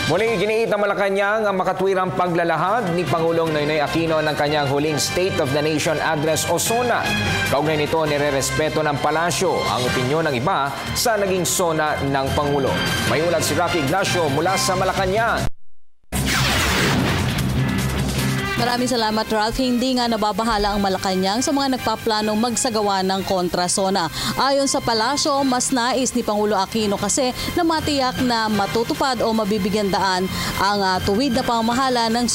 Muling iginiit ng Malacanang ang makatwirang paglalahad ni Pangulong Noynoy Aquino ng kanyang huling State of the Nation Address o SONA. Kaugnay nito, nirerespeto ng palasyo ang opinyon ng iba sa naging SONA ng Pangulo. May ulat si Rocky Ignacio mula sa Malacanang. Maraming salamat, Ralph. Hindi nga nababahala ang Malacanang sa mga nagpaplanong magsagawa ng kontra-SONA. Ayon sa palasyo, mas nais ni Pangulo Aquino kasi na matiyak na matutupad o mabibigyan daan ang tuwid na pamamahala ng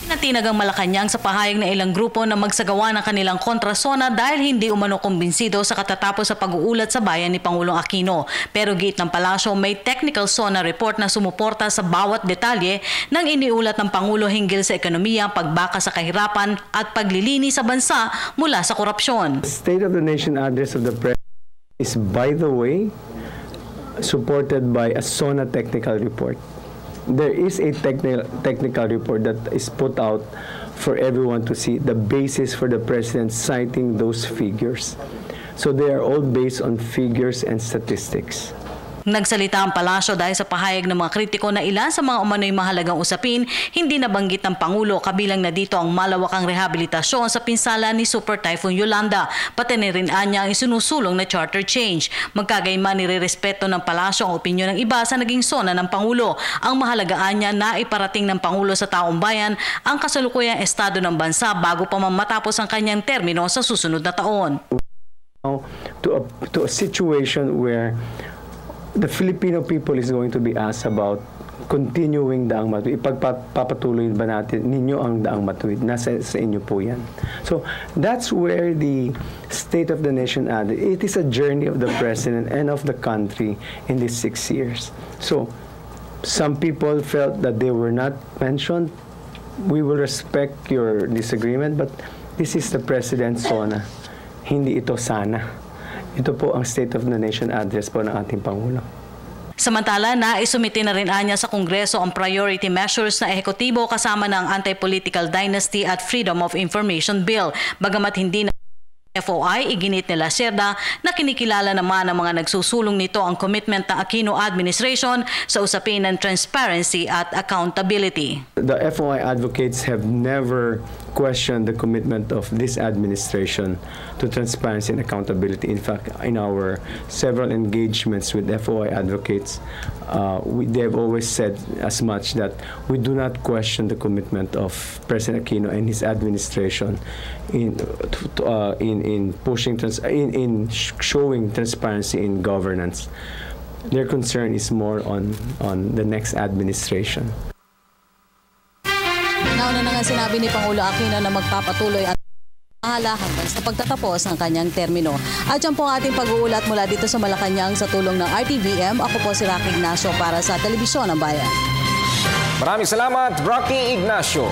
Natinag ang Malacanang sa pahayag ng ilang grupo na magsagawa ng kanilang kontra-SONA dahil hindi umano kumbinsido sa katatapos sa pag-uulat sa bayan ni Pangulong Aquino. Pero giit ng palasyo, may technical SONA report na sumuporta sa bawat detalye ng iniulat ng Pangulo hinggil sa ekonomiya, pagbaka sa kahirapan at paglilinis sa bansa mula sa korupsyon. State of the Nation Address of the President is, by the way, supported by a SONA technical report. There is a technical report that is put out for everyone to see the basis for the President citing those figures. So they are all based on figures and statistics. Nagsalita ang palasyo dahil sa pahayag ng mga kritiko na ilan sa mga umano'y mahalagang usapin hindi nabanggit ng Pangulo, kabilang na dito ang malawakang rehabilitasyon sa pinsala ni Super Typhoon Yolanda, pati na rin anya ang isinusulong na charter change. Magkagayman nirerespeto ng palasyo ang opinyon ng iba sa naging SONA ng Pangulo. Ang mahalagaan niya na iparating ng Pangulo sa taong bayan ang kasalukuyang estado ng bansa bago pa matapos ang kanyang termino sa susunod na taon. To a situation where the Filipino people is going to be asked about continuing Daang Matuwid. Ipagpapatuloy ba natin ninyo ang Daang Matuwid? Nasa sa inyo po yan. So that's where the State of the Nation added. It is a journey of the President and of the country in these 6 years. So some people felt that they were not mentioned. We will respect your disagreement, but this is the President's SONA. Hindi ito sana. Ito po ang State of the Nation Address po ng ating Pangulo. Samantala, naisumite na rin anya sa Kongreso ang priority measures na ehekutibo kasama ng Anti-Political Dynasty at Freedom of Information Bill. Bagamat hindi na FOI, iginit ni Lacerda na kinikilala naman ng mga nagsusulong nito ang commitment ng Aquino administration sa usapin ng transparency at accountability. The FOI advocates have never questioned the commitment of this administration to transparency and accountability. In fact, in our several engagements with FOI advocates, they have always said as much that we do not question the commitment of President Aquino and his administration in showing transparency in governance. Their concern is more on the next administration. Nauna na nga sinabi ni Pangulo Aquino na magpapatuloy at mahala hanggang sa pagtatapos ng kanyang termino. At yan po ang ating pag-uulat mula dito sa Malacanang sa tulong ng RTVM. Ako po si Rocky Ignacio para sa Telebisyon ng Bayan. Maraming salamat, Rocky Ignacio.